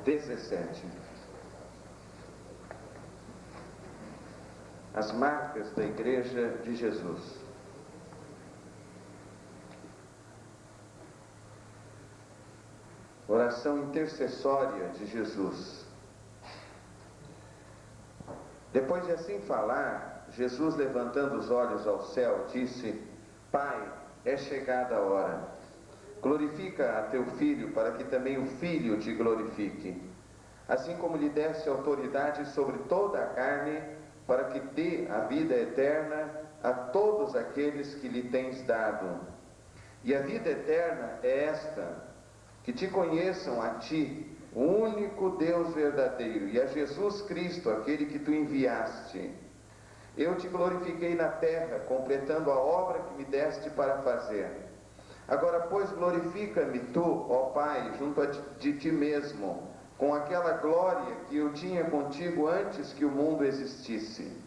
17. As marcas da Igreja de Jesus. Oração intercessória de Jesus. Depois de assim falar, Jesus, levantando os olhos ao céu, disse: Pai, é chegada a hora. Glorifica a teu Filho, para que também o Filho te glorifique. Assim como lhe deste autoridade sobre toda a carne, para que dê a vida eterna a todos aqueles que lhe tens dado. E a vida eterna é esta: que te conheçam a ti, o único Deus verdadeiro, e a Jesus Cristo, aquele que tu enviaste. Eu te glorifiquei na terra, completando a obra que me deste para fazer. Agora, pois, glorifica-me tu, ó Pai, junto de ti mesmo, com aquela glória que eu tinha contigo antes que o mundo existisse.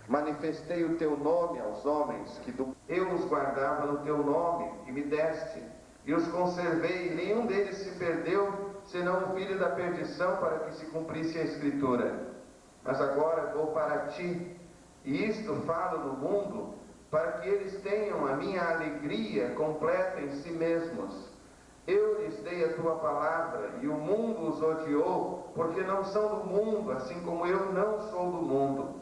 Manifestei o teu nome aos homens, eu os guardava no teu nome que me deste, e os conservei, e nenhum deles se perdeu, senão o filho da perdição, para que se cumprisse a Escritura. Mas agora vou para ti, e isto falo no mundo, para que eles tenham a minha alegria completa em si mesmos. Eu lhes dei a tua palavra, e o mundo os odiou, porque não são do mundo, assim como eu não sou do mundo.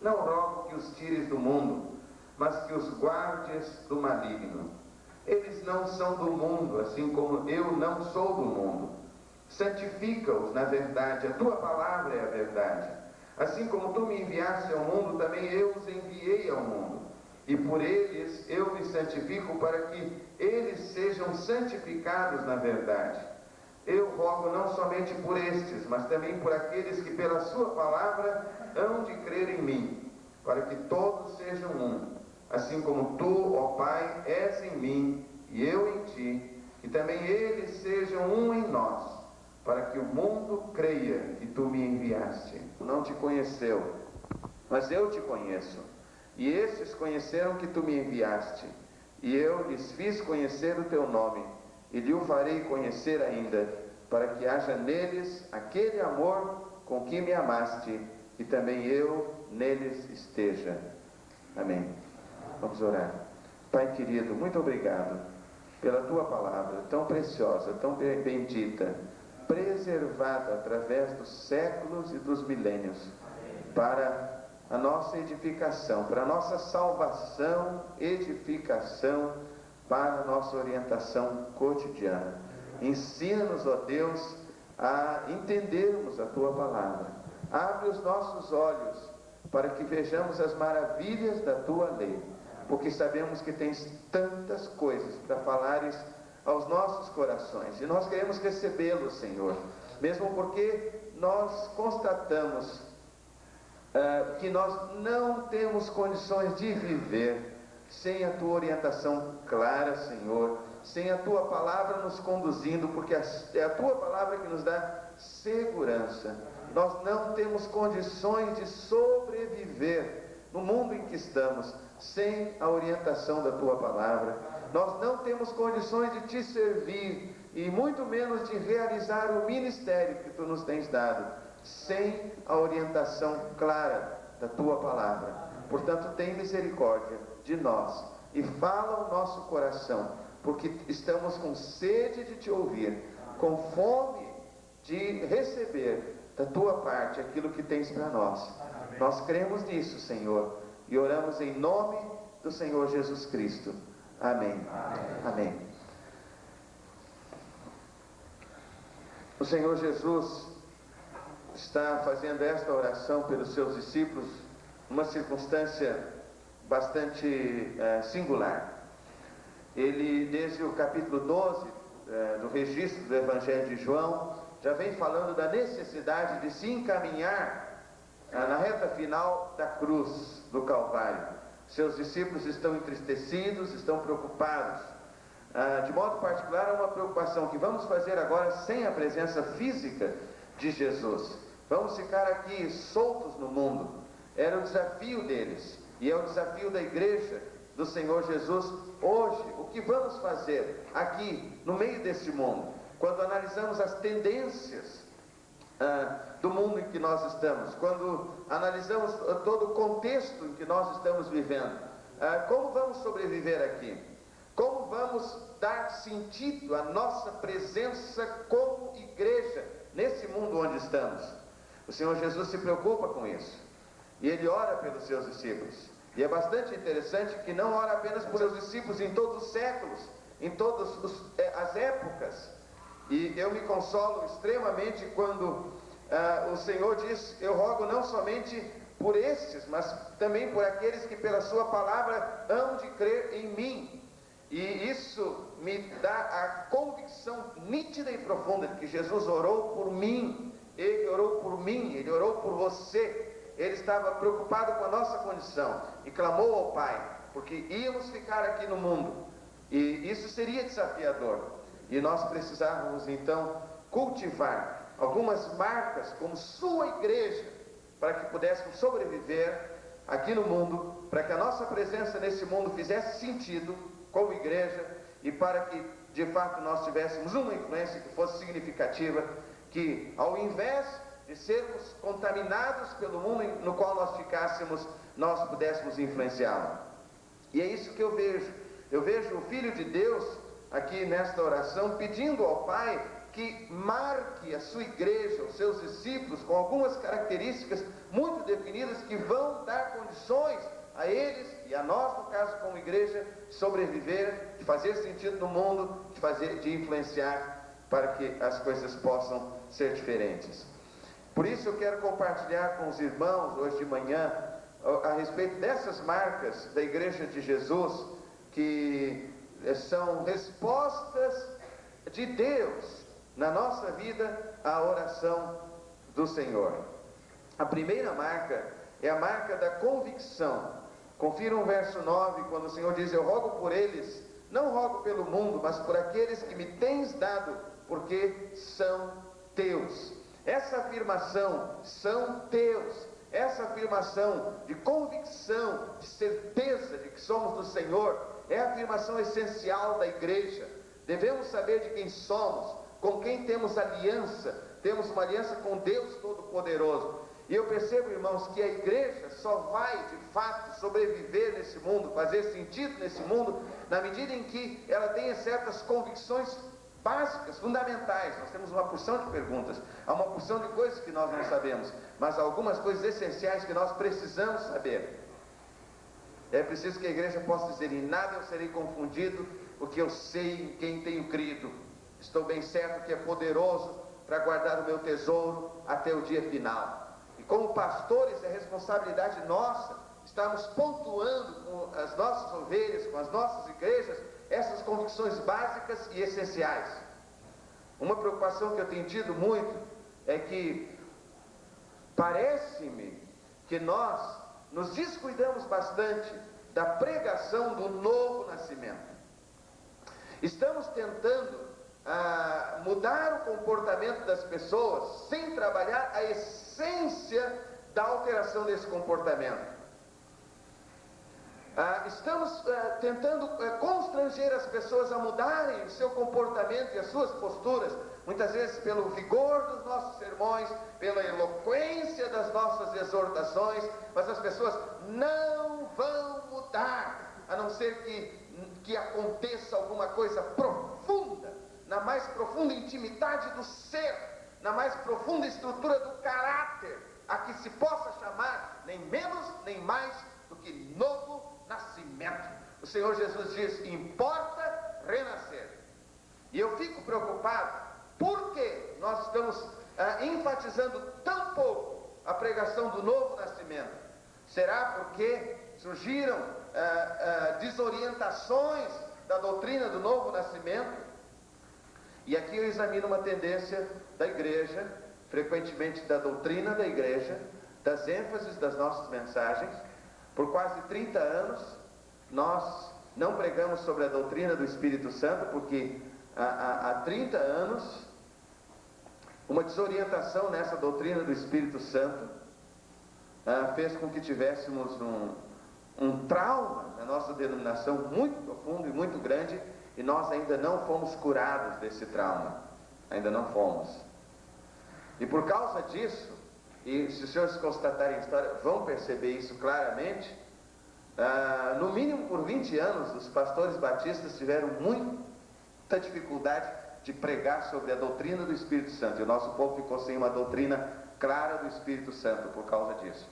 Não rogo que os tires do mundo, mas que os guardes do maligno. Eles não são do mundo, assim como eu não sou do mundo. Santifica-os na verdade, a tua palavra é a verdade. Assim como tu me enviaste ao mundo, também eu os enviei ao mundo. E por eles eu me santifico, para que eles sejam santificados na verdade. Eu rogo não somente por estes, mas também por aqueles que pela sua palavra hão de crer em mim, para que todos sejam um, assim como tu, ó Pai, és em mim e eu em ti, e também eles sejam um em nós, para que o mundo creia que tu me enviaste. Não te conheceu, mas eu te conheço. E estes conheceram que tu me enviaste, e eu lhes fiz conhecer o teu nome, e lhe o farei conhecer ainda, para que haja neles aquele amor com que me amaste, e também eu neles esteja. Amém. Vamos orar. Pai querido, muito obrigado pela tua palavra tão preciosa, tão bendita, preservada através dos séculos e dos milênios, para a nossa edificação, para a nossa salvação, edificação, para a nossa orientação cotidiana. Ensina-nos, ó Deus, a entendermos a tua palavra. Abre os nossos olhos para que vejamos as maravilhas da tua lei, porque sabemos que tens tantas coisas para falares aos nossos corações, e nós queremos recebê-los, Senhor, mesmo porque nós constatamos que nós não temos condições de viver sem a tua orientação clara, Senhor, sem a tua palavra nos conduzindo, porque é a tua palavra que nos dá segurança. Nós não temos condições de sobreviver no mundo em que estamos sem a orientação da tua palavra. Nós não temos condições de te servir, e muito menos de realizar o ministério que tu nos tens dado, sem a orientação clara da tua palavra. Portanto, tem misericórdia de nós e fala ao nosso coração, porque estamos com sede de te ouvir, com fome de receber da tua parte aquilo que tens para nós. Amém. Nós cremos nisso, Senhor, e oramos em nome do Senhor Jesus Cristo. Amém. Amém. Amém. O Senhor Jesus está fazendo esta oração pelos seus discípulos numa circunstância bastante singular. Ele, desde o capítulo 12 do registro do Evangelho de João, já vem falando da necessidade de se encaminhar na reta final da cruz do Calvário. Seus discípulos estão entristecidos, estão preocupados. De modo particular, há uma preocupação que vamos fazer agora sem a presença física de Jesus. Vamos ficar aqui soltos no mundo. Era o desafio deles, e é o desafio da igreja do Senhor Jesus hoje. O que vamos fazer aqui no meio deste mundo? Quando analisamos as tendências do mundo em que nós estamos, quando analisamos todo o contexto em que nós estamos vivendo, como vamos sobreviver aqui? Como vamos dar sentido à nossa presença como igreja nesse mundo onde estamos? O Senhor Jesus se preocupa com isso, e Ele ora pelos seus discípulos, e é bastante interessante que não ora apenas por seus discípulos em todos os séculos, em todas as épocas, e eu me consolo extremamente quando o Senhor diz: eu rogo não somente por estes, mas também por aqueles que pela sua palavra hão de crer em mim. E isso me dá a convicção nítida e profunda de que Jesus orou por mim, Ele orou por mim, Ele orou por você. Ele estava preocupado com a nossa condição e clamou ao Pai, porque íamos ficar aqui no mundo, e isso seria desafiador, e nós precisávamos então cultivar algumas marcas como sua igreja, para que pudéssemos sobreviver aqui no mundo, para que a nossa presença nesse mundo fizesse sentido como igreja, e para que de fato nós tivéssemos uma influência que fosse significativa, que ao invés de sermos contaminados pelo mundo no qual nós ficássemos, nós pudéssemos influenciá-lo. E é isso que eu vejo o Filho de Deus aqui nesta oração pedindo ao Pai que marque a sua igreja, os seus discípulos, com algumas características muito definidas que vão dar condições a eles e a nós, no caso como igreja, de sobreviver, de fazer sentido no mundo, de influenciar para que as coisas possam ser diferentes. Por isso eu quero compartilhar com os irmãos hoje de manhã a respeito dessas marcas da Igreja de Jesus, que são respostas de Deus na nossa vida à oração do Senhor. A primeira marca é a marca da convicção. Confira o verso 9, quando o Senhor diz: eu rogo por eles, não rogo pelo mundo, mas por aqueles que me tens dado, porque são teus. Essa afirmação, são teus, essa afirmação de convicção, de certeza de que somos do Senhor, é a afirmação essencial da igreja. Devemos saber de quem somos, com quem temos aliança. Temos uma aliança com Deus Todo-Poderoso. E eu percebo, irmãos, que a igreja só vai de fato sobreviver nesse mundo, fazer sentido nesse mundo, na medida em que ela tenha certas convicções básicas, fundamentais. Nós temos uma porção de perguntas, há uma porção de coisas que nós não sabemos, mas há algumas coisas essenciais que nós precisamos saber. É preciso que a igreja possa dizer: em nada eu serei confundido, porque eu sei em quem tenho crido. Estou bem certo que é poderoso para guardar o meu tesouro até o dia final. E como pastores, é responsabilidade nossa estarmos pontuando com as nossas ovelhas, com as nossas igrejas, essas convicções básicas e essenciais. Uma preocupação que eu tenho tido muito é que parece-me que nós nos descuidamos bastante da pregação do novo nascimento. Estamos tentando mudar o comportamento das pessoas sem trabalhar a essência da alteração desse comportamento. Estamos tentando constranger as pessoas a mudarem o seu comportamento e as suas posturas, muitas vezes pelo vigor dos nossos sermões, pela eloquência das nossas exortações, mas as pessoas não vão mudar, a não ser que aconteça alguma coisa profunda, na mais profunda intimidade do ser, na mais profunda estrutura do caráter, a que se possa chamar nem menos nem mais do que novo nascimento. O Senhor Jesus diz: importa renascer. E eu fico preocupado porque nós estamos enfatizando tão pouco a pregação do novo nascimento. Será porque surgiram desorientações da doutrina do novo nascimento? E aqui eu examino uma tendência da igreja, frequentemente da doutrina da igreja, das ênfases das nossas mensagens. Por quase 30 anos, nós não pregamos sobre a doutrina do Espírito Santo, porque há 30 anos, uma desorientação nessa doutrina do Espírito Santo fez com que tivéssemos um trauma na nossa denominação muito profundo e muito grande, e nós ainda não fomos curados desse trauma, ainda não fomos. E por causa disso, e se os senhores constatarem a história, vão perceber isso claramente, no mínimo por 20 anos, os pastores batistas tiveram muita dificuldade de pregar sobre a doutrina do Espírito Santo. E o nosso povo ficou sem uma doutrina clara do Espírito Santo por causa disso.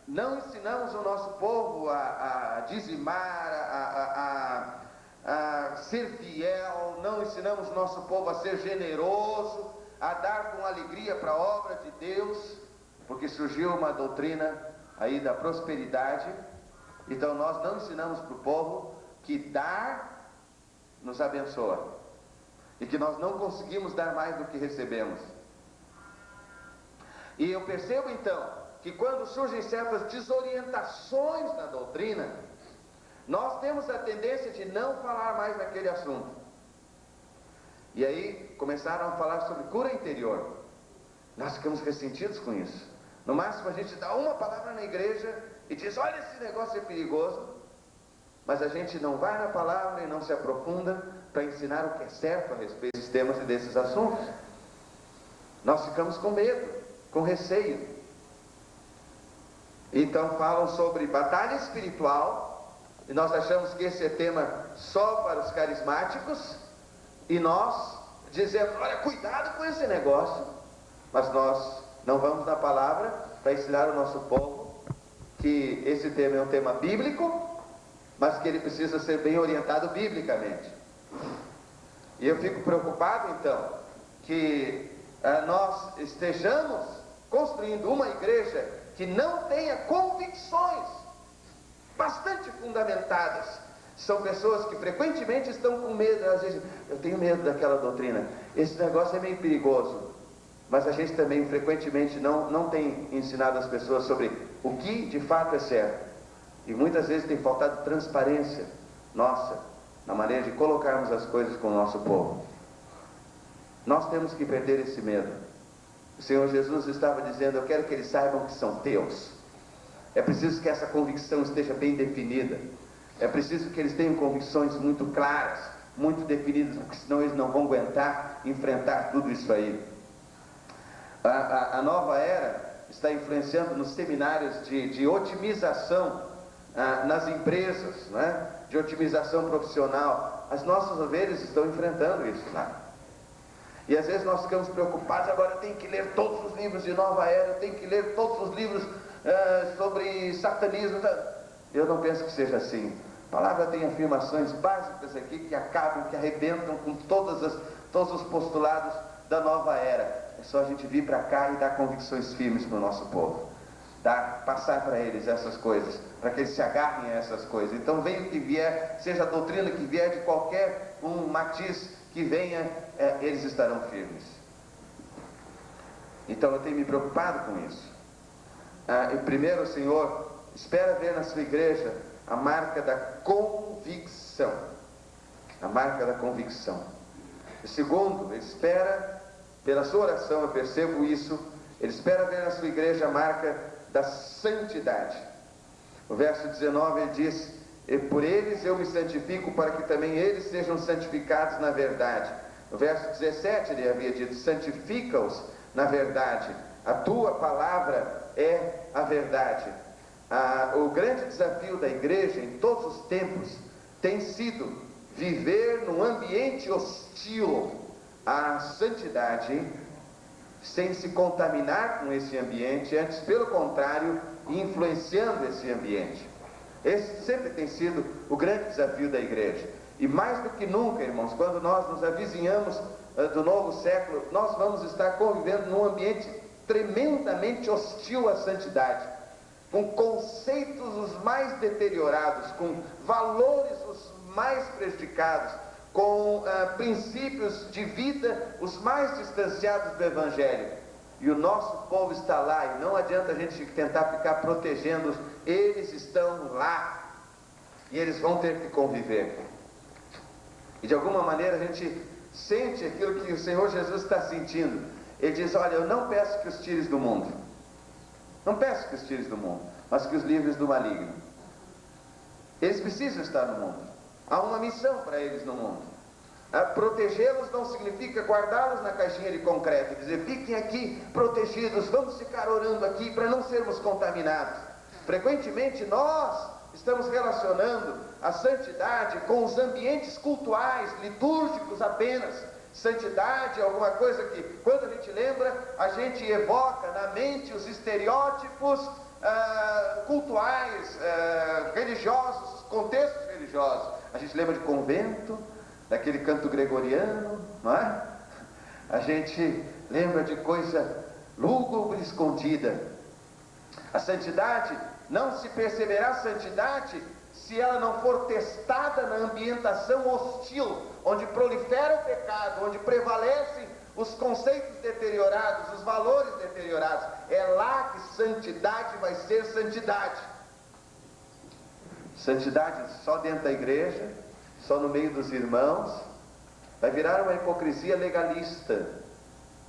Não ensinamos o nosso povo a dizimar, a ser fiel, não ensinamos o nosso povo a ser generoso, a dar com alegria para a obra de Deus, porque surgiu uma doutrina aí da prosperidade. Então nós não ensinamos para o povo que dar nos abençoa, e que nós não conseguimos dar mais do que recebemos. E eu percebo então que quando surgem certas desorientações na doutrina, nós temos a tendência de não falar mais naquele assunto. E aí começaram a falar sobre cura interior. Nós ficamos ressentidos com isso. No máximo a gente dá uma palavra na igreja e diz: olha, esse negócio é perigoso. Mas a gente não vai na palavra e não se aprofunda para ensinar o que é certo a respeito desses temas e desses assuntos. Nós ficamos com medo, com receio. Então falam sobre batalha espiritual, e nós achamos que esse é tema só para os carismáticos, e nós dizemos: olha, cuidado com esse negócio. Mas nós não vamos na palavra para ensinar o nosso povo que esse tema é um tema bíblico, mas que ele precisa ser bem orientado biblicamente. E eu fico preocupado então que nós estejamos construindo uma igreja que não tenha convicções bastante fundamentadas. São pessoas que frequentemente estão com medo. Às vezes: eu tenho medo daquela doutrina, esse negócio é meio perigoso. Mas a gente também frequentemente não tem ensinado as pessoas sobre o que de fato é certo. E muitas vezes tem faltado transparência nossa na maneira de colocarmos as coisas com o nosso povo. Nós temos que perder esse medo. O Senhor Jesus estava dizendo: eu quero que eles saibam que são teus. É preciso que essa convicção esteja bem definida. É preciso que eles tenham convicções muito claras, muito definidas, porque senão eles não vão aguentar enfrentar tudo isso aí. A nova era está influenciando nos seminários de otimização nas empresas, né? De otimização profissional. As nossas ovelhas estão enfrentando isso lá. E às vezes nós ficamos preocupados: agora eu tenho que ler todos os livros de nova era, eu tenho que ler todos os livros sobre satanismo. Eu não penso que seja assim. A palavra tem afirmações básicas aqui que acabam, que arrebentam com todos os postulados da nova era. É só a gente vir para cá e dar convicções firmes para o nosso povo, passar para eles essas coisas, para que eles se agarrem a essas coisas. Então venha o que vier, seja a doutrina que vier, de qualquer matiz que venha, eles estarão firmes. Então eu tenho me preocupado com isso. E primeiro, o Senhor espera ver na sua igreja a marca da convicção. A marca da convicção. E segundo, ele espera, pela sua oração eu percebo isso, ele espera ver na sua igreja a marca da santidade. No verso 19 ele diz: e por eles eu me santifico, para que também eles sejam santificados na verdade. No verso 17 ele havia dito: santifica-os na verdade, a tua palavra é a verdade. O grande desafio da igreja em todos os tempos tem sido viver num ambiente hostil à santidade, sem se contaminar com esse ambiente, antes pelo contrário, influenciando esse ambiente. Esse sempre tem sido o grande desafio da igreja. E mais do que nunca, irmãos, quando nós nos avizinhamos do novo século, nós vamos estar convivendo num ambiente tremendamente hostil à santidade, com conceitos os mais deteriorados, com valores os mais prejudicados, com princípios de vida os mais distanciados do Evangelho. E o nosso povo está lá, e não adianta a gente tentar ficar protegendo-os. Eles estão lá, e eles vão ter que conviver. E de alguma maneira a gente sente aquilo que o Senhor Jesus está sentindo. Ele diz: olha, eu não peço que os tires do mundo, não peço que os tires do mundo, mas que os livres do maligno. Eles precisam estar no mundo. Há uma missão para eles no mundo. Protegê-los não significa guardá-los na caixinha de concreto, dizer, fiquem aqui protegidos, vamos ficar orando aqui para não sermos contaminados. Frequentemente nós estamos relacionando a santidade com os ambientes cultuais, litúrgicos apenas. Santidade é alguma coisa que, quando a gente lembra, a gente evoca na mente os estereótipos cultuais, religiosos, os contextos religiosos. A gente lembra de convento, daquele canto gregoriano, não é? A gente lembra de coisa lúgubre, escondida. A santidade, não se perceberá a santidade se ela não for testada na ambientação hostil, onde prolifera o pecado, onde prevalecem os conceitos deteriorados, os valores deteriorados. É lá que santidade vai ser santidade. Santidade só dentro da igreja, só no meio dos irmãos, vai virar uma hipocrisia legalista,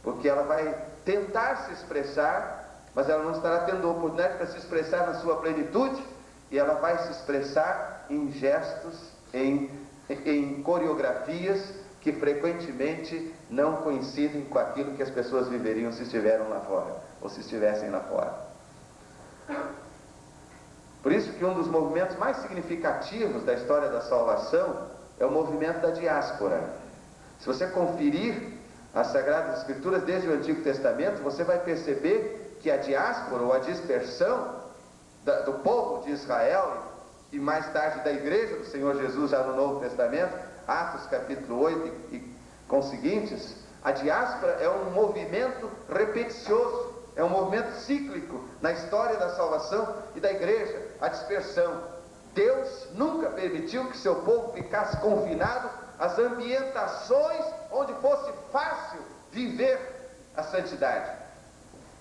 porque ela vai tentar se expressar, mas ela não estará tendo oportunidade para se expressar na sua plenitude, e ela vai se expressar em gestos, em coreografias que frequentemente não coincidem com aquilo que as pessoas viveriam se estiveram lá fora, ou se estivessem lá fora. Por isso que um dos movimentos mais significativos da história da salvação é o movimento da diáspora. Se você conferir as Sagradas Escrituras desde o Antigo Testamento, você vai perceber que a diáspora, ou a dispersão do povo de Israel, e mais tarde da igreja do Senhor Jesus já no Novo Testamento, Atos capítulo 8 e conseguintes, a diáspora é um movimento repeticioso, é um movimento cíclico na história da salvação e da igreja, a dispersão. Deus nunca permitiu que seu povo ficasse confinado às ambientações onde fosse fácil viver a santidade.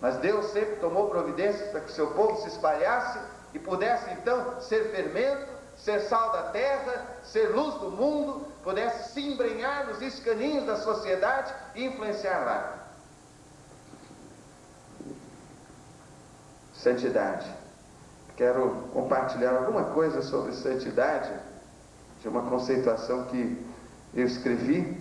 Mas Deus sempre tomou providências para que seu povo se espalhasse e pudesse então ser fermento, ser sal da terra, ser luz do mundo, pudesse se embrenhar nos escaninhos da sociedade e influenciar lá. Santidade. Quero compartilhar alguma coisa sobre santidade, de uma conceituação que eu escrevi.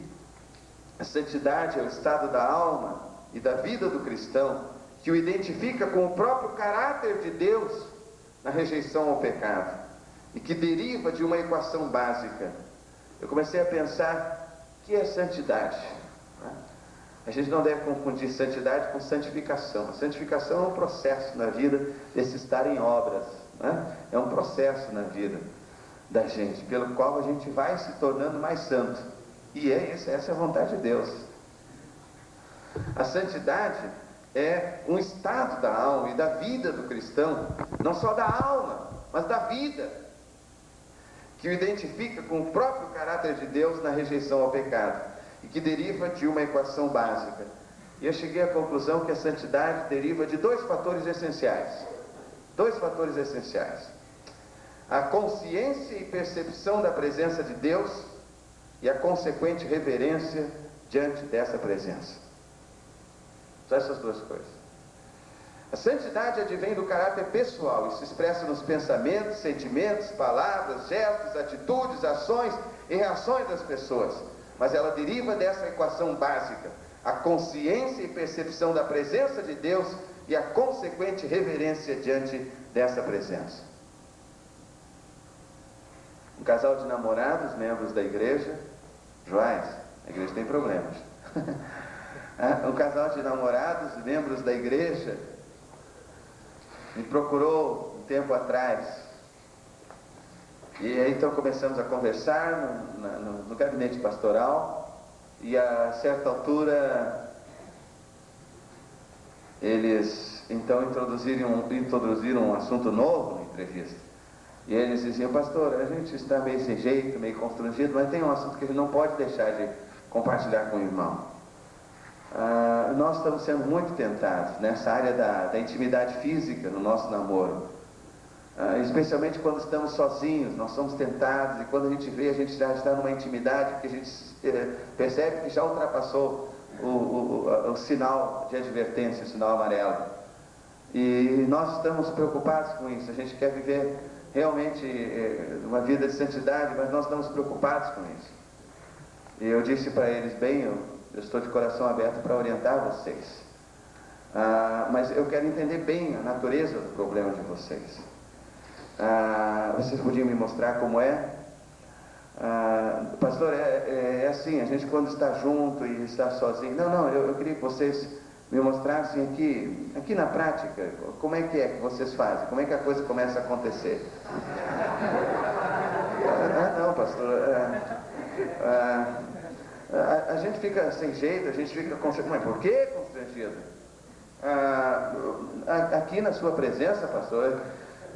A santidade é o estado da alma e da vida do cristão, que o identifica com o próprio caráter de Deus na rejeição ao pecado, e que deriva de uma equação básica. Eu comecei a pensar, o que é santidade? A gente não deve confundir santidade com santificação. A santificação é um processo na vida desse estar em obras, né? É um processo na vida da gente, pelo qual a gente vai se tornando mais santo. E essa é a vontade de Deus. A santidade é um estado da alma e da vida do cristão, não só da alma, mas da vida, que o identifica com o próprio caráter de Deus na rejeição ao pecado, e que deriva de uma equação básica. E eu cheguei à conclusão que a santidade deriva de dois fatores essenciais. Dois fatores essenciais. A consciência e percepção da presença de Deus e a consequente reverência diante dessa presença. Só essas duas coisas. A santidade advém do caráter pessoal e se expressa nos pensamentos, sentimentos, palavras, gestos, atitudes, ações e reações das pessoas. Mas ela deriva dessa equação básica, a consciência e percepção da presença de Deus e a consequente reverência diante dessa presença. Um casal de namorados, membros da igreja, Joás, a igreja tem problemas. Um casal de namorados, membros da igreja, me procurou um tempo atrás. E aí então começamos a conversar no gabinete pastoral, e a certa altura eles então introduziram um assunto novo na entrevista. E eles diziam, pastor, a gente está meio sem jeito, meio constrangido, mas tem um assunto que a gente não pode deixar de compartilhar com o irmão. Nós estamos sendo muito tentados nessa área da intimidade física no nosso namoro. Especialmente quando estamos sozinhos, nós somos tentados, e quando a gente vê, a gente já está numa intimidade que a gente percebe que já ultrapassou o sinal de advertência, o sinal amarelo. E nós estamos preocupados com isso. A gente quer viver realmente uma vida de santidade, mas nós estamos preocupados com isso. E eu disse para eles, bem, eu estou de coração aberto para orientar vocês. Mas eu quero entender bem a natureza do problema de vocês. Vocês podiam me mostrar como é? Pastor, é assim, a gente quando está junto e está sozinho. Não, eu queria que vocês me mostrassem aqui na prática, como é que vocês fazem, como é que a coisa começa a acontecer. Não, pastor, a gente fica sem jeito, a gente fica constrangido. Mas por que constrangido? Aqui na sua presença, pastor,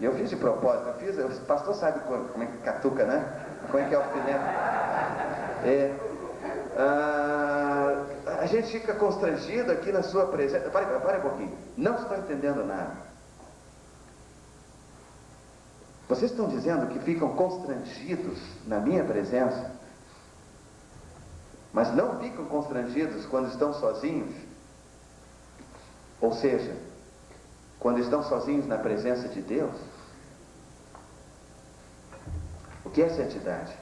eu fiz de propósito, o pastor sabe como é que catuca, né? Como é que é o alfinete. A gente fica constrangido aqui na sua presença. Pare um pouquinho. Não estou entendendo nada. Vocês estão dizendo que ficam constrangidos na minha presença, mas não ficam constrangidos quando estão sozinhos? Ou seja, quando estão sozinhos na presença de Deus? O que é santidade?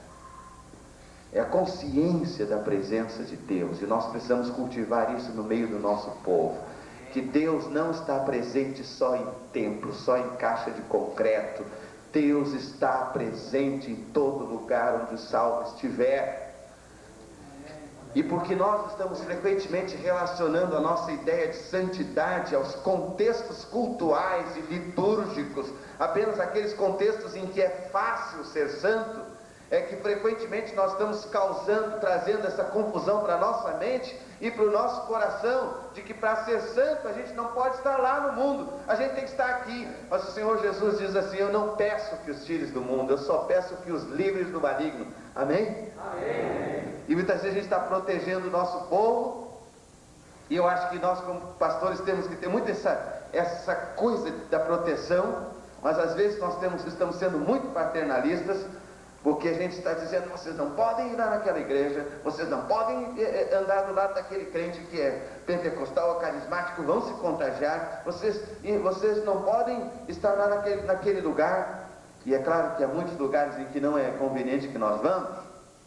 É a consciência da presença de Deus, e nós precisamos cultivar isso no meio do nosso povo. Que Deus não está presente só em templo, só em caixa de concreto. Deus está presente em todo lugar onde o salvo estiver. E porque nós estamos frequentemente relacionando a nossa ideia de santidade aos contextos cultuais e litúrgicos, apenas aqueles contextos em que é fácil ser santo, é que frequentemente nós estamos trazendo essa confusão para a nossa mente e para o nosso coração, de que para ser santo a gente não pode estar lá no mundo, a gente tem que estar aqui. Mas o Senhor Jesus diz assim: eu não peço que os tires do mundo, eu só peço que os livres do maligno. Amém? Amém. E muitas vezes a gente está protegendo o nosso povo, e eu acho que nós como pastores temos que ter muito essa coisa da proteção, mas às vezes nós estamos sendo muito paternalistas, porque a gente está dizendo: vocês não podem ir lá naquela igreja, vocês não podem andar do lado daquele crente que é pentecostal ou carismático, vão se contagiar, vocês não podem estar lá naquele lugar. E é claro que há muitos lugares em que não é conveniente que nós vamos,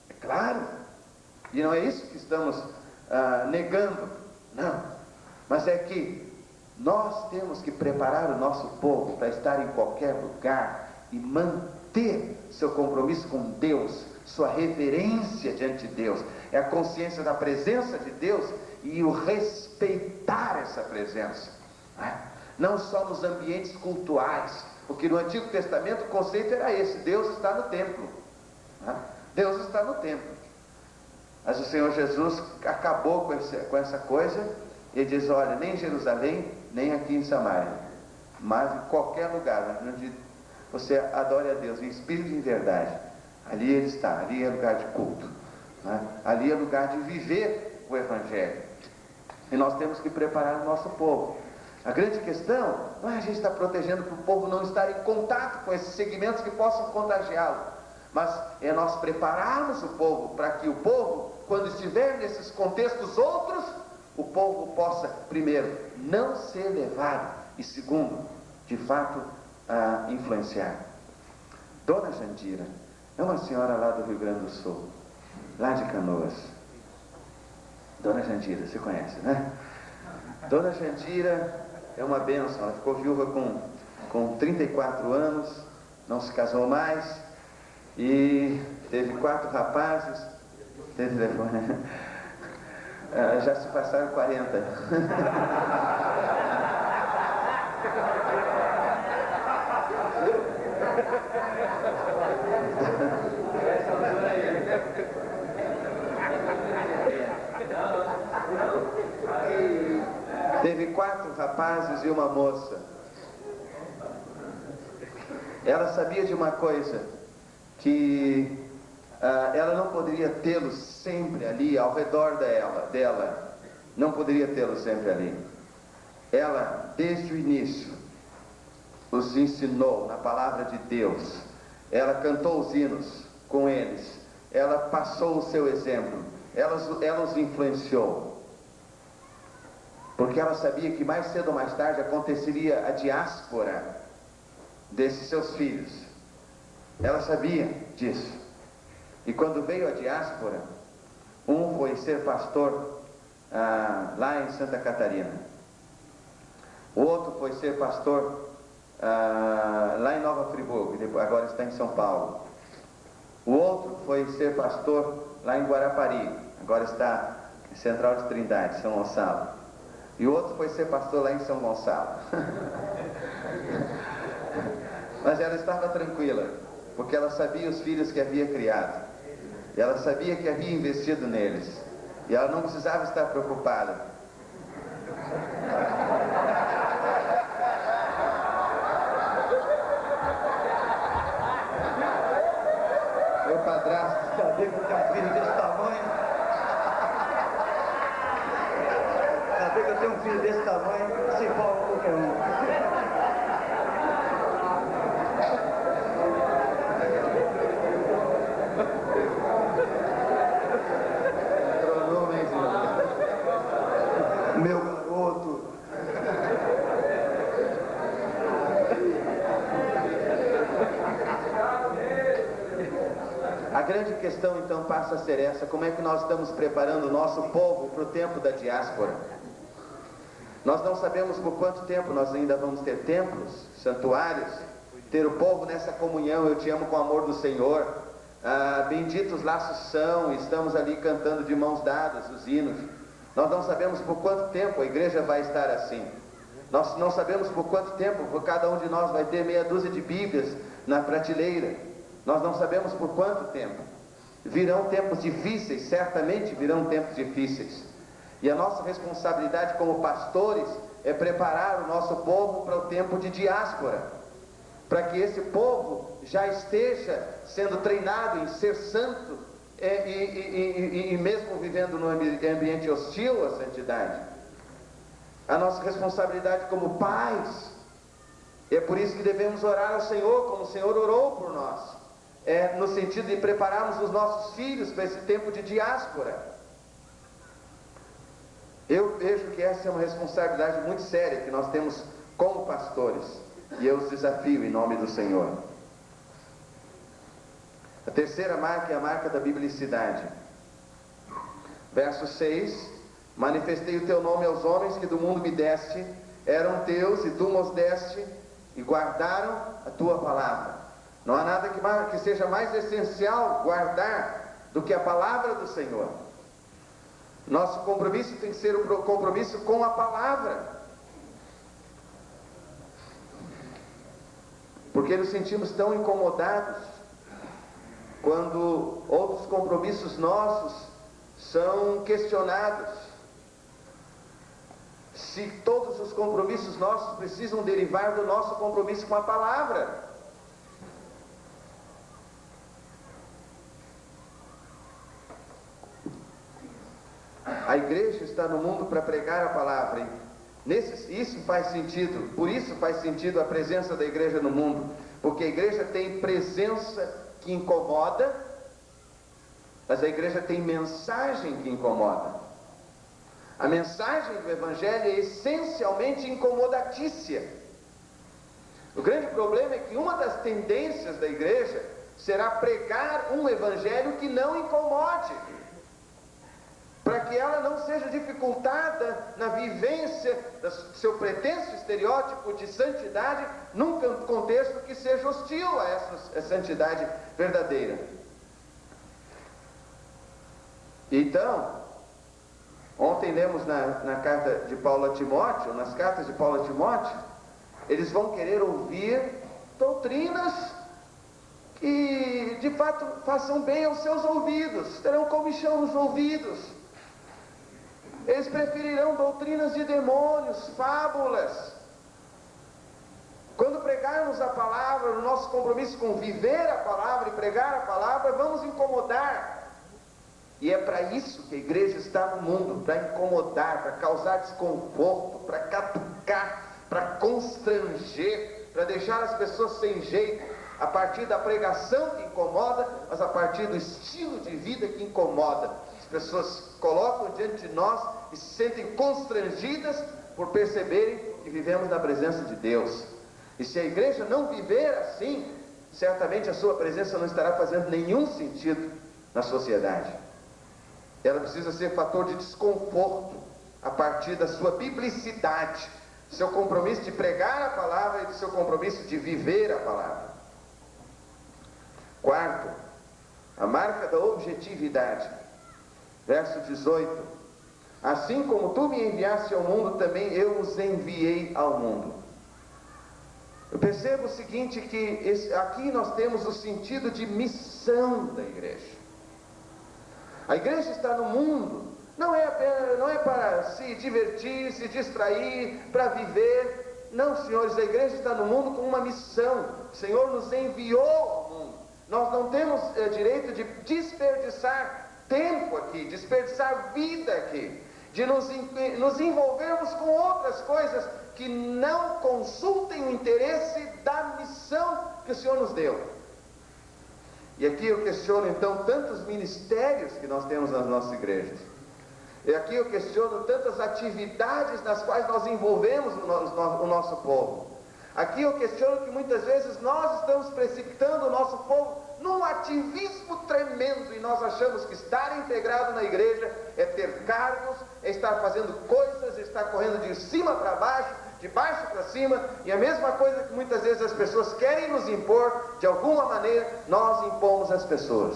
é claro, e não é isso que estamos negando, não, mas é que nós temos que preparar o nosso povo para estar em qualquer lugar e manter seu compromisso com Deus, sua reverência diante de Deus, é a consciência da presença de Deus e o respeitar essa presença, não só nos ambientes cultuais, porque no Antigo Testamento o conceito era esse: Deus está no templo, Deus está no templo. Mas o Senhor Jesus acabou com essa coisa e diz: olha, nem em Jerusalém, nem aqui em Samaria, mas em qualquer lugar onde você adore a Deus em espírito e em verdade, ali Ele está, ali é lugar de culto, ali é lugar de viver o Evangelho. E nós temos que preparar o nosso povo. A grande questão não é a gente estar protegendo para o povo não estar em contato com esses segmentos que possam contagiá-lo, mas é nós prepararmos o povo para que o povo, quando estiver nesses contextos outros, o povo possa, primeiro, não ser levado, e segundo, de fato, influenciar. Dona Jandira é uma senhora lá do Rio Grande do Sul, lá de Canoas. Dona Jandira, você conhece, né? Dona Jandira é uma bênção. Ela ficou viúva com 34 anos, não se casou mais, e teve 4 rapazes. Tem telefone? Já se passaram 40. Teve 4 rapazes e uma moça. Ela sabia de uma coisa, que ela não poderia tê-los sempre ali ao redor dela. Não poderia tê-los sempre ali. Ela, desde o início, os ensinou na palavra de Deus. Ela cantou os hinos com eles. Ela passou o seu exemplo. Ela os influenciou. Porque ela sabia que mais cedo ou mais tarde aconteceria a diáspora desses seus filhos. Ela sabia disso. E quando veio a diáspora, Um foi ser pastor lá em Santa Catarina. O outro foi ser pastor lá em Nova Friburgo, agora está em São Paulo. O outro foi ser pastor lá em Guarapari, agora está em Central de Trindade, São Gonçalo. E o outro foi ser pastor lá em São Gonçalo. Mas ela estava tranquila, porque ela sabia os filhos que havia criado. E ela sabia que havia investido neles. E ela não precisava estar preocupada. Meu padrasto sabia que eu tenho um filho desse tamanho. Sabia que eu tenho um filho desse tamanho, se for qualquer um. Meu garoto. A grande questão então passa a ser essa: como é que nós estamos preparando o nosso povo para o tempo da diáspora? Nós não sabemos por quanto tempo nós ainda vamos ter templos, santuários, ter o povo nessa comunhão. Eu te amo com o amor do Senhor. Benditos laços são, estamos ali cantando de mãos dadas os hinos. Nós não sabemos por quanto tempo a igreja vai estar assim. Nós não sabemos por quanto tempo cada um de nós vai ter meia dúzia de Bíblias na prateleira. Nós não sabemos por quanto tempo. Virão tempos difíceis, certamente virão tempos difíceis. E a nossa responsabilidade como pastores é preparar o nosso povo para o tempo de diáspora, para que esse povo já esteja sendo treinado em ser santo e mesmo vivendo num ambiente hostil à santidade. A nossa responsabilidade como pais, é por isso que devemos orar ao Senhor como o Senhor orou por nós, no sentido de prepararmos os nossos filhos para esse tempo de diáspora. Eu vejo que essa é uma responsabilidade muito séria que nós temos como pastores, e eu os desafio em nome do Senhor. A terceira marca é a marca da biblicidade. Verso 6: manifestei o teu nome aos homens que do mundo me deste, eram teus e tu nos deste e guardaram a tua palavra. Não há nada que seja mais essencial guardar do que a palavra do Senhor. Nosso compromisso tem que ser o compromisso com a palavra, porque nos sentimos tão incomodados quando outros compromissos nossos são questionados. Se todos os compromissos nossos precisam derivar do nosso compromisso com a palavra. A igreja está no mundo para pregar a palavra. Isso faz sentido, por isso faz sentido a presença da igreja no mundo, porque a igreja tem presença que incomoda, mas a igreja tem mensagem que incomoda. A mensagem do Evangelho é essencialmente incomodatícia. O grande problema é que uma das tendências da igreja será pregar um Evangelho que não incomode, para que ela não seja dificultada na vivência do seu pretenso estereótipo de santidade, num contexto que seja hostil a essa santidade verdadeira. Então, ontem lemos na carta de Paulo a Timóteo, nas cartas de Paulo a Timóteo, eles vão querer ouvir doutrinas que de fato façam bem aos seus ouvidos, terão comichão nos ouvidos. Eles preferirão doutrinas de demônios, fábulas. Quando pregarmos a palavra, no nosso compromisso com viver a palavra e pregar a palavra, vamos incomodar. E é para isso que a igreja está no mundo, para incomodar, para causar desconforto, para catucar, para constranger, para deixar as pessoas sem jeito, a partir da pregação que incomoda, mas a partir do estilo de vida que incomoda. As pessoas colocam diante de nós e se sentem constrangidas por perceberem que vivemos na presença de Deus. E se a igreja não viver assim, certamente a sua presença não estará fazendo nenhum sentido na sociedade. ela precisa ser fator de desconforto a partir da sua biblicidade, do seu compromisso de pregar a palavra e do seu compromisso de viver a palavra. Quarto, a marca da objetividade. Verso 18: assim como tu me enviaste ao mundo, também eu os enviei ao mundo. Eu percebo o seguinte, que aqui nós temos o sentido de missão da igreja. A igreja está no mundo, não é para se divertir, se distrair, para viver. Não, senhores, a igreja está no mundo com uma missão. O Senhor nos enviou ao mundo. Nós não temos direito de desperdiçar tempo aqui, desperdiçar vida aqui, de nos envolvermos com outras coisas que não consultem o interesse da missão que o Senhor nos deu. E aqui eu questiono então tantos ministérios que nós temos nas nossas igrejas. E aqui eu questiono tantas atividades nas quais nós envolvemos o nosso povo. Aqui eu questiono que muitas vezes nós estamos precipitando o nosso povo num ativismo tremendo, e nós achamos que estar integrado na igreja é ter cargos, é estar fazendo coisas, é estar correndo de cima para baixo, de baixo para cima, e a mesma coisa que muitas vezes as pessoas querem nos impor, de alguma maneira nós impomos às pessoas.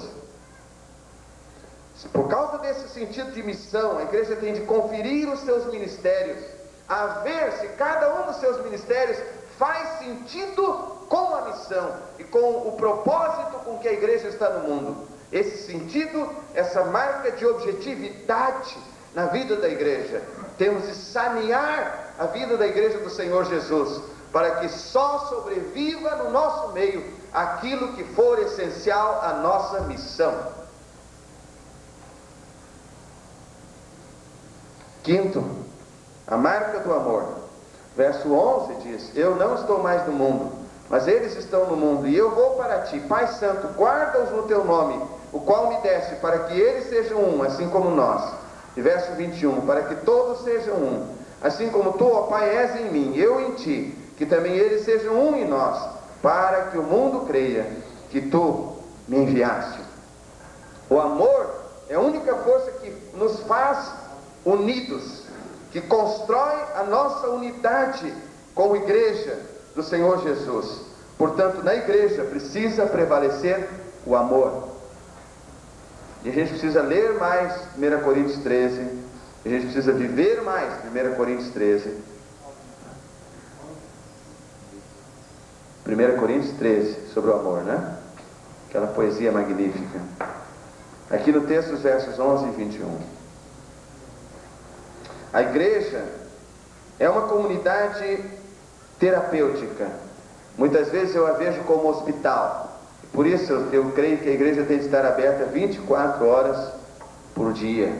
Por causa desse sentido de missão, a igreja tem de conferir os seus ministérios, a ver se cada um dos seus ministérios faz sentido com a missão e com o propósito com que a igreja está no mundo. Esse sentido, essa marca de objetividade na vida da igreja. Temos de sanear a vida da igreja do Senhor Jesus, para que só sobreviva no nosso meio aquilo que for essencial à nossa missão. Quinto, a marca do amor. Verso 11 diz: eu não estou mais no mundo, mas eles estão no mundo, e eu vou para ti. Pai Santo, guarda-os no teu nome, o qual me deste, para que eles sejam um, assim como nós. E verso 21, para que todos sejam um, assim como tu, ó Pai, és em mim, eu em ti, que também eles sejam um em nós, para que o mundo creia que tu me enviaste. O amor é a única força que nos faz unidos, que constrói a nossa unidade como igreja do Senhor Jesus. Portanto, na igreja precisa prevalecer o amor. E a gente precisa ler mais 1 Coríntios 13, a gente precisa viver mais 1 Coríntios 13. 1 Coríntios 13, sobre o amor, né? Aquela poesia magnífica. Aqui no texto, os versos 11 e 21. A igreja é uma comunidade terapêutica. Muitas vezes eu a vejo como hospital. Por isso eu creio que a igreja tem de estar aberta 24 horas por dia.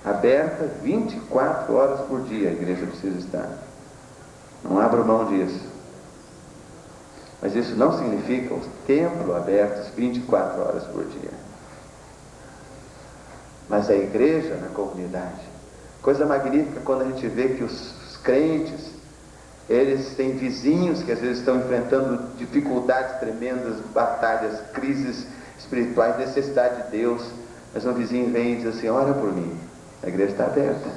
Aberta 24 horas por dia a igreja precisa estar. Não abro mão disso. Mas isso não significa os templos abertos 24 horas por dia. Mas a igreja na comunidade, coisa magnífica quando a gente vê que os crentes, eles têm vizinhos que às vezes estão enfrentando dificuldades tremendas, batalhas, crises espirituais, necessidade de Deus, mas um vizinho vem e diz assim: ora por mim, a igreja está aberta,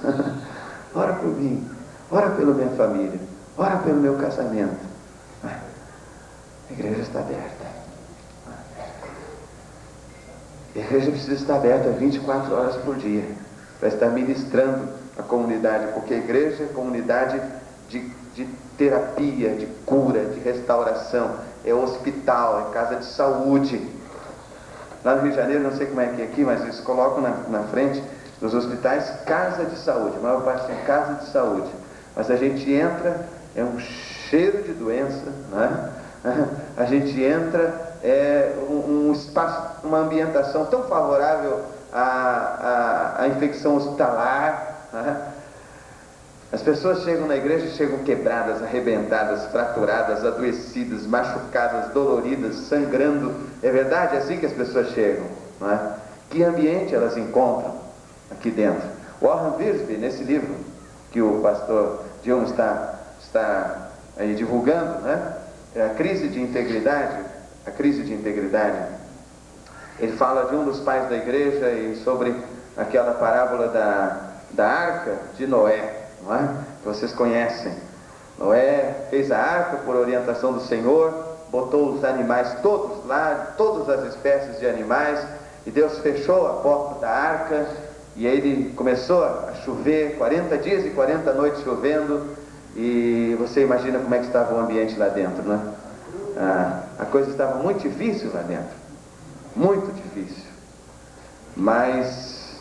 ora por mim, ora pela minha família, ora pelo meu casamento, a igreja está aberta. A igreja precisa estar aberta 24 horas por dia, para estar ministrando a comunidade, porque a igreja é comunidade de terapia, de cura, de restauração, é hospital, é casa de saúde. Lá no Rio de Janeiro, não sei como é que é aqui, mas eles colocam na frente dos hospitais casa de saúde, a maior parte é casa de saúde, mas a gente entra, é um cheiro de doença, né? A gente entra, um espaço, uma ambientação tão favorável à infecção hospitalar, né? As pessoas chegam na igreja, chegam quebradas, arrebentadas, fraturadas, adoecidas, machucadas, doloridas, sangrando. É verdade? É assim que as pessoas chegam, não é? Que ambiente elas encontram aqui dentro? Warren Wiersbe, nesse livro que o pastor John está aí divulgando, né? A crise de integridade, ele fala de um dos pais da igreja e sobre aquela parábola da arca de Noé, não é? Que vocês conhecem. Noé fez a arca por orientação do Senhor, botou os animais todos lá, todas as espécies de animais, e Deus fechou a porta da arca, e aí ele começou a chover, 40 dias e 40 noites chovendo, e você imagina como é que estava o ambiente lá dentro, né? A coisa estava muito difícil lá dentro, muito difícil, mas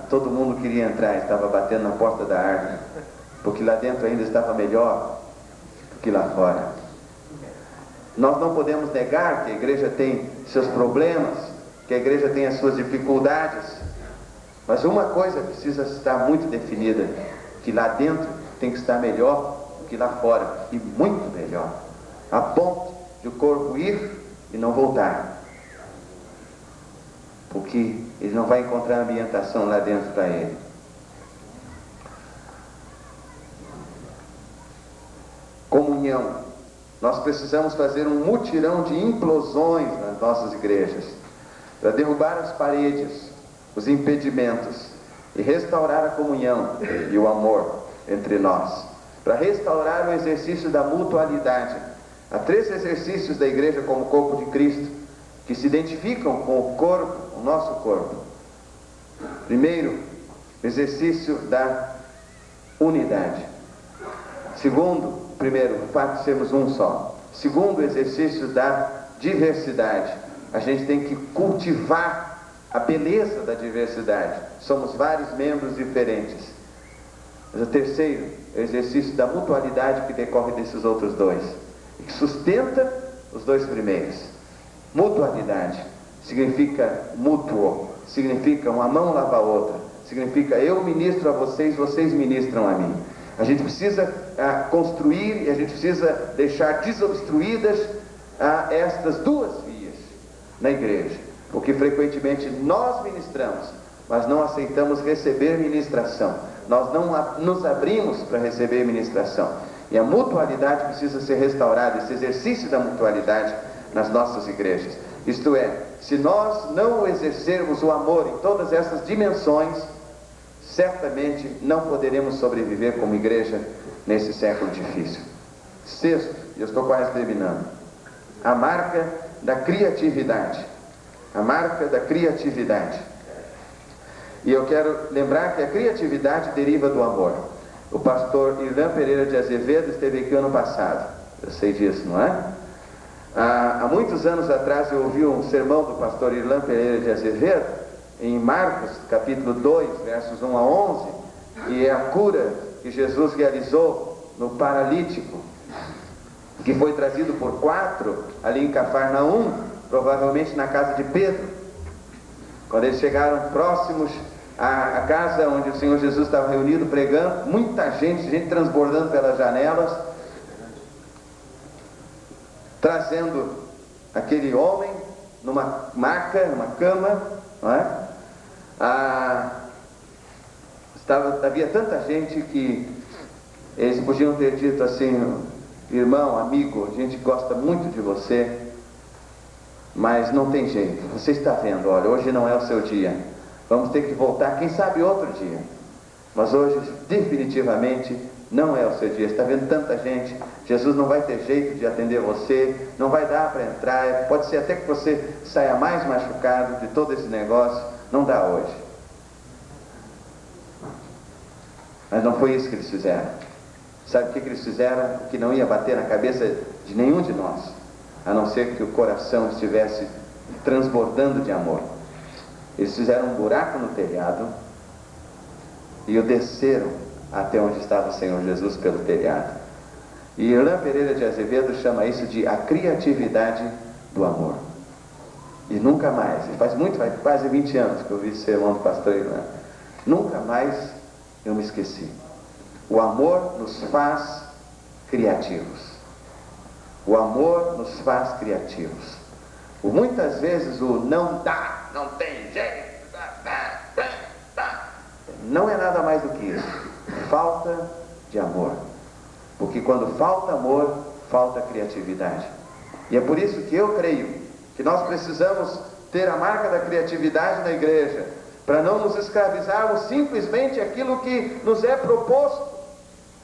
todo mundo queria entrar, estava batendo na porta da arca, porque lá dentro ainda estava melhor do que lá fora. Nós não podemos negar que a igreja tem seus problemas, que a igreja tem as suas dificuldades, mas uma coisa precisa estar muito definida, que lá dentro tem que estar melhor do que lá fora, e muito melhor, a ponto de o corpo ir e não voltar, porque ele não vai encontrar ambientação lá dentro para ele. Comunhão. Nós precisamos fazer um mutirão de implosões nas nossas igrejas, para derrubar as paredes, os impedimentos, e restaurar a comunhão e o amor entre nós, para restaurar o exercício da mutualidade. Há 3 exercícios da igreja como corpo de Cristo, que se identificam com o corpo, o nosso corpo. Primeiro, exercício da unidade. Segundo, primeiro, o fato de sermos um só. Segundo, o exercício da diversidade. A gente tem que cultivar a beleza da diversidade. Somos vários membros diferentes. Mas o terceiro é o exercício da mutualidade que decorre desses outros 2, e que sustenta os 2 primeiros. Mutualidade significa mútuo, significa uma mão lava a outra, significa eu ministro a vocês, vocês ministram a mim. A gente precisa construir e a gente precisa deixar desobstruídas estas 2 vias na igreja, porque frequentemente nós ministramos, mas não aceitamos receber ministração, nós não nos abrimos para receber ministração, e a mutualidade precisa ser restaurada, esse exercício da mutualidade nas nossas igrejas. Isto é, se nós não exercermos o amor em todas essas dimensões, certamente não poderemos sobreviver como igreja nesse século difícil. Sexto, e eu estou quase terminando, a marca da criatividade. A marca da criatividade. E eu quero lembrar que a criatividade deriva do amor. O pastor Irlan Pereira de Azevedo esteve aqui ano passado. Eu sei disso, não é? Há muitos anos atrás eu ouvi um sermão do pastor Irlan Pereira de Azevedo, em Marcos, capítulo 2, versos 1 a 11, que é a cura que Jesus realizou no paralítico, que foi trazido por 4 ali em Cafarnaum, provavelmente na casa de Pedro. Quando eles chegaram próximos à casa onde o Senhor Jesus estava reunido pregando, muita gente transbordando pelas janelas, trazendo aquele homem numa maca, numa cama, não é? Havia tanta gente que eles podiam ter dito assim: irmão, amigo, a gente gosta muito de você, mas não tem jeito, você está vendo, olha, hoje não é o seu dia, vamos ter que voltar, quem sabe outro dia, mas hoje definitivamente não é o seu dia. Está vendo tanta gente, Jesus não vai ter jeito de atender você, não vai dar para entrar, pode ser até que você saia mais machucado de todo esse negócio, não dá hoje. Mas não foi isso que eles fizeram. Sabe o que eles fizeram? Que não ia bater na cabeça de nenhum de nós, a não ser que o coração estivesse transbordando de amor. Eles fizeram um buraco no telhado e o desceram até onde estava o Senhor Jesus pelo telhado. E Irlan Pereira de Azevedo chama isso de a criatividade do amor. E nunca mais, faz quase 20 anos que eu vi esse sermão do pastor Irlan, nunca mais eu me esqueci. O amor nos faz criativos. O amor nos faz criativos. Muitas vezes o não dá, não tem jeito, não é nada mais do que isso. Falta de amor. Porque quando falta amor, falta criatividade. E é por isso que eu creio que nós precisamos ter a marca da criatividade na igreja, para não nos escravizarmos simplesmente aquilo que nos é proposto,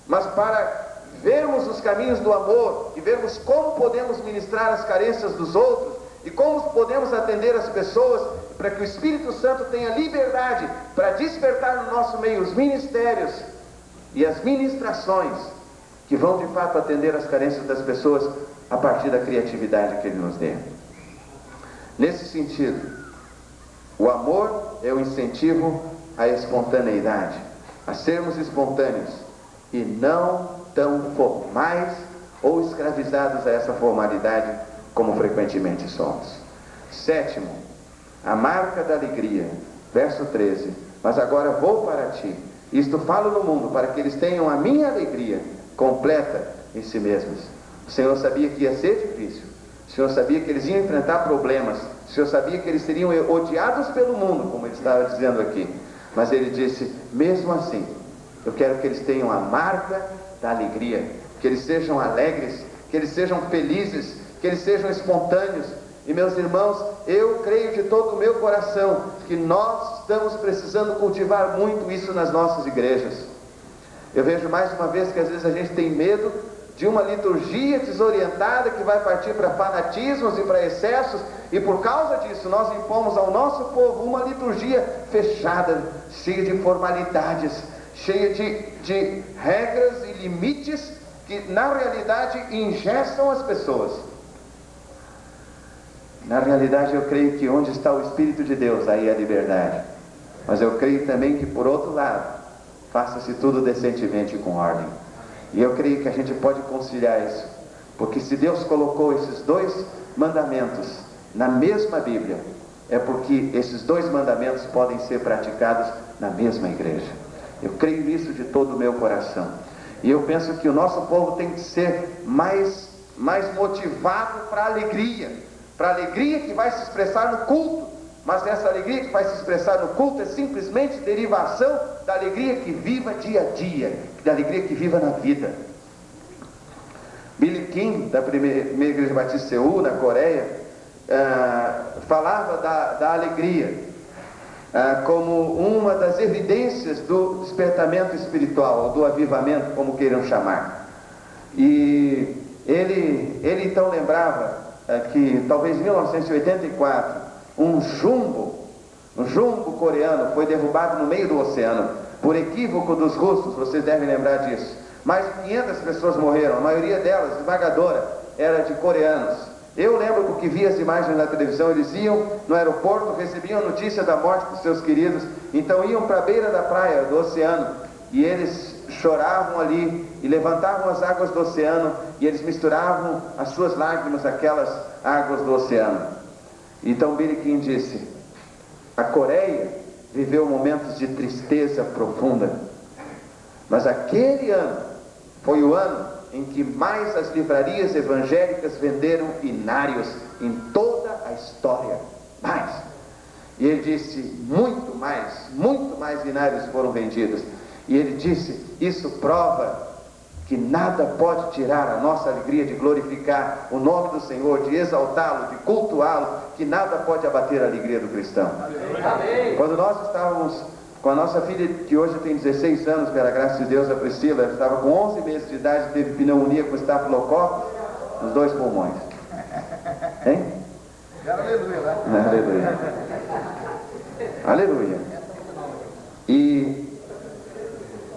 mas para vermos os caminhos do amor e vermos como podemos ministrar as carências dos outros e como podemos atender as pessoas, para que o Espírito Santo tenha liberdade para despertar no nosso meio os ministérios e as ministrações que vão de fato atender as carências das pessoas a partir da criatividade que Ele nos dê. Nesse sentido, o amor é o incentivo à espontaneidade, a sermos espontâneos e não tão formais ou escravizados a essa formalidade como frequentemente somos. Sétimo, a marca da alegria, verso 13: mas agora vou para ti, isto falo no mundo, para que eles tenham a minha alegria completa em si mesmos. O Senhor sabia que ia ser difícil, o Senhor sabia que eles iam enfrentar problemas, o Senhor sabia que eles seriam odiados pelo mundo, como Ele estava dizendo aqui, mas Ele disse, mesmo assim, eu quero que eles tenham a marca da alegria, que eles sejam alegres, que eles sejam felizes, que eles sejam espontâneos. E meus irmãos, eu creio de todo o meu coração que nós estamos precisando cultivar muito isso nas nossas igrejas. Eu vejo mais uma vez que às vezes a gente tem medo de uma liturgia desorientada que vai partir para fanatismos e para excessos, e por causa disso nós impomos ao nosso povo uma liturgia fechada, cheia de formalidades, cheia de regras e limites que na realidade engessam as pessoas. Na realidade eu creio que onde está o Espírito de Deus, aí é a liberdade. Mas eu creio também que por outro lado, faça-se tudo decentemente e com ordem. E eu creio que a gente pode conciliar isso, porque se Deus colocou esses dois mandamentos na mesma Bíblia, é porque esses dois mandamentos podem ser praticados na mesma igreja. Eu creio nisso de todo o meu coração. E eu penso que o nosso povo tem que ser mais motivado para a alegria que vai se expressar no culto. Mas essa alegria que vai se expressar no culto é simplesmente derivação da alegria que viva dia a dia, da alegria que viva na vida. Billy King, da primeira Igreja Batista de Seul, na Coreia, falava da alegria como uma das evidências do despertamento espiritual, ou do avivamento, como queiram chamar. E ele então lembrava que talvez em 1984 um jumbo coreano foi derrubado no meio do oceano por equívoco dos russos, vocês devem lembrar disso. Mais de 500 pessoas morreram, a maioria delas, esmagadora, era de coreanos. Eu lembro porque vi as imagens na televisão, eles iam no aeroporto, recebiam a notícia da morte dos seus queridos, então iam para a beira da praia, do oceano, e eles choravam ali, e levantavam as águas do oceano, e eles misturavam as suas lágrimas àquelas águas do oceano. Então Billy King disse, a Coreia viveu momentos de tristeza profunda, mas aquele ano foi o ano em que mais as livrarias evangélicas venderam inários em toda a história, mais. E ele disse, muito mais inários foram vendidos. E ele disse, isso prova que nada pode tirar a nossa alegria de glorificar o nome do Senhor, de exaltá-lo, de cultuá-lo, que nada pode abater a alegria do cristão. Amém. Quando nós estávamos com a nossa filha, que hoje tem 16 anos, pela graça de Deus, a Priscila, estava com 11 meses de idade, teve pneumonia com estafilococcus nos 2 pulmões. Hein? Aleluia, né? Aleluia. Aleluia.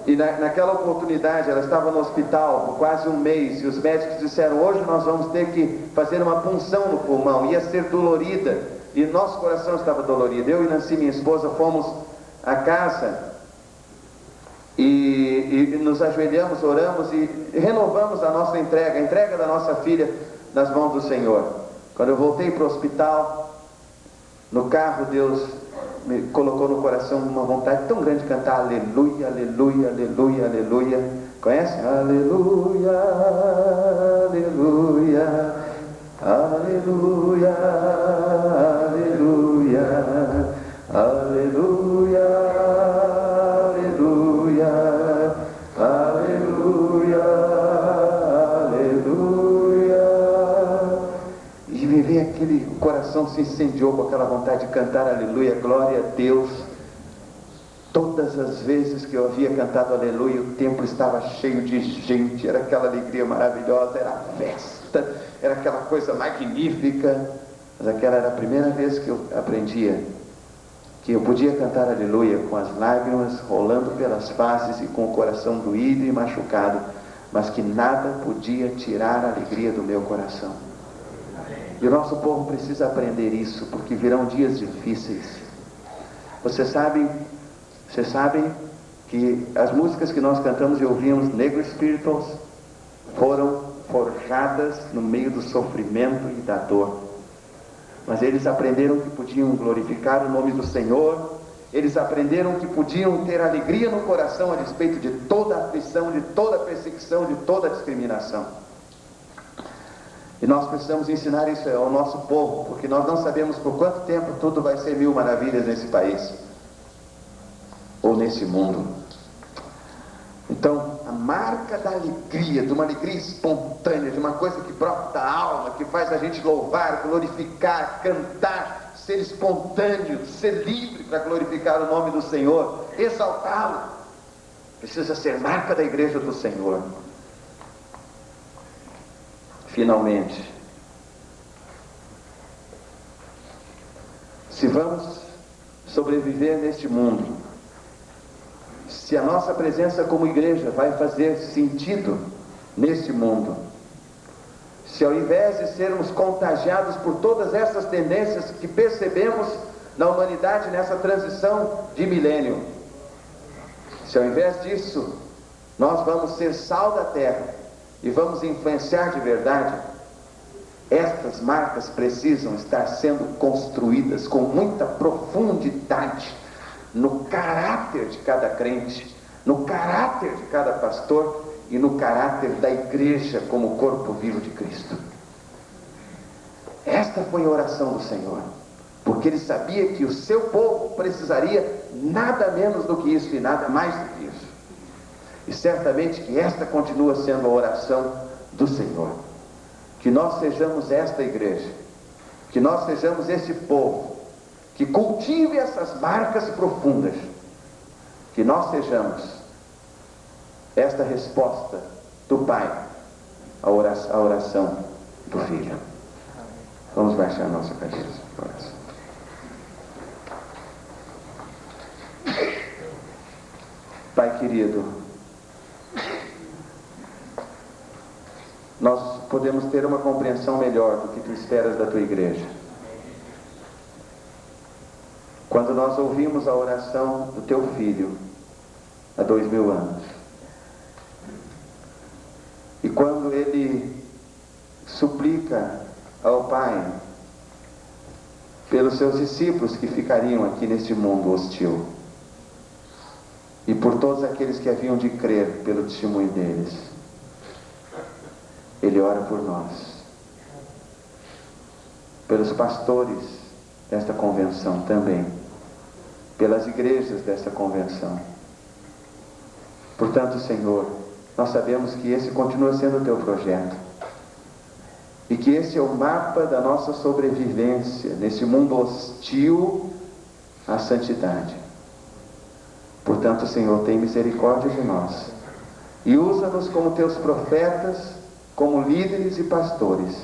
E naquela oportunidade, ela estava no hospital por quase um mês, e os médicos disseram, hoje nós vamos ter que fazer uma punção no pulmão, ia ser dolorida, e nosso coração estava dolorido. Eu e Nancy, minha esposa, fomos à casa, e nos ajoelhamos, oramos, e renovamos a nossa entrega, a entrega da nossa filha nas mãos do Senhor. Quando eu voltei para o hospital, no carro, Deus me colocou no coração uma vontade tão grande de cantar aleluia, aleluia, aleluia, aleluia. Conhece? Aleluia, aleluia, aleluia, aleluia, aleluia, aleluia, aleluia, aleluia. E me veio aquele coração se incendiou com aquela vontade de cantar aleluia, glória a Deus. Todas as vezes que eu havia cantado aleluia, o templo estava cheio de gente, era aquela alegria maravilhosa, era festa, era aquela coisa magnífica. Mas aquela era a primeira vez que eu aprendia que eu podia cantar aleluia com as lágrimas rolando pelas faces e com o coração doído e machucado, mas que nada podia tirar a alegria do meu coração. E o nosso povo precisa aprender isso, porque virão dias difíceis. Vocês sabem que as músicas que nós cantamos e ouvimos, Negro Spirituals, foram forjadas no meio do sofrimento e da dor. Mas eles aprenderam que podiam glorificar o nome do Senhor, eles aprenderam que podiam ter alegria no coração a respeito de toda aflição, de toda perseguição, de toda discriminação. E nós precisamos ensinar isso ao nosso povo, porque nós não sabemos por quanto tempo tudo vai ser mil maravilhas nesse país, ou nesse mundo. Então, a marca da alegria, de uma alegria espontânea, de uma coisa que brota da alma, que faz a gente louvar, glorificar, cantar, ser espontâneo, ser livre para glorificar o nome do Senhor, exaltá-lo, precisa ser marca da igreja do Senhor. Finalmente, se vamos sobreviver neste mundo, se a nossa presença como igreja vai fazer sentido neste mundo, se ao invés de sermos contagiados por todas essas tendências que percebemos na humanidade nessa transição de milênio, se ao invés disso nós vamos ser sal da terra e vamos influenciar de verdade, estas marcas precisam estar sendo construídas com muita profundidade no caráter de cada crente, no caráter de cada pastor e no caráter da igreja como corpo vivo de Cristo. Esta foi a oração do Senhor, porque Ele sabia que o seu povo precisaria nada menos do que isso e nada mais do que isso. E certamente que esta continua sendo a oração do Senhor. Que nós sejamos esta igreja, que nós sejamos este povo, que cultive essas marcas profundas, que nós sejamos esta resposta do Pai à oração do Filho. Vamos baixar a nossa cabeça. Pai querido, nós podemos ter uma compreensão melhor do que tu esperas da tua igreja quando nós ouvimos a oração do teu filho há 2000 anos, e quando ele suplica ao Pai pelos seus discípulos que ficariam aqui neste mundo hostil, e por todos aqueles que haviam de crer pelo testemunho deles. Ele ora por nós, pelos pastores desta convenção também, pelas igrejas desta convenção. Portanto, Senhor, nós sabemos que esse continua sendo o teu projeto, e que esse é o mapa da nossa sobrevivência nesse mundo hostil à santidade. Portanto, Senhor, tem misericórdia de nós e usa-nos como teus profetas, como líderes e pastores,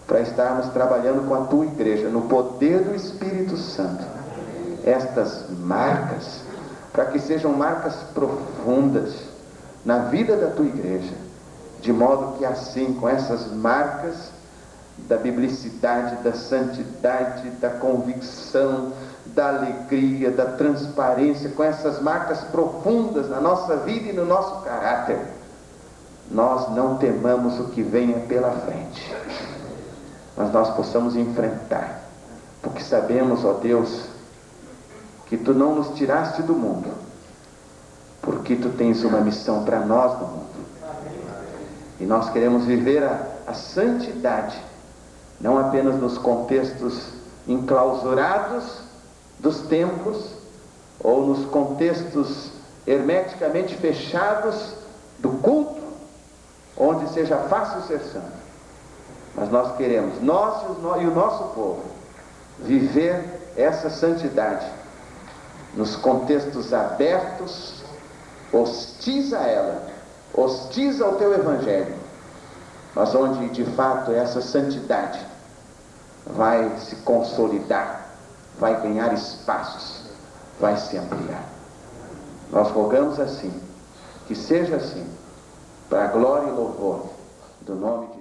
para estarmos trabalhando com a tua igreja no poder do Espírito Santo. Estas marcas, para que sejam marcas profundas na vida da tua igreja, de modo que assim, com essas marcas da biblicidade, da santidade, da convicção, da alegria, da transparência, com essas marcas profundas na nossa vida e no nosso caráter, nós não temamos o que venha pela frente, mas nós possamos enfrentar, porque sabemos, ó Deus, que tu não nos tiraste do mundo, porque tu tens uma missão para nós no mundo, e nós queremos viver a santidade, não apenas nos contextos enclausurados dos templos, ou nos contextos hermeticamente fechados do culto, onde seja fácil ser santo, mas nós queremos, nós e o nosso povo, viver essa santidade nos contextos abertos, hostis a ela, hostis ao teu Evangelho, mas onde de fato essa santidade vai se consolidar, vai ganhar espaços, vai se ampliar. Nós rogamos assim, que seja assim, para a glória e louvor do nome de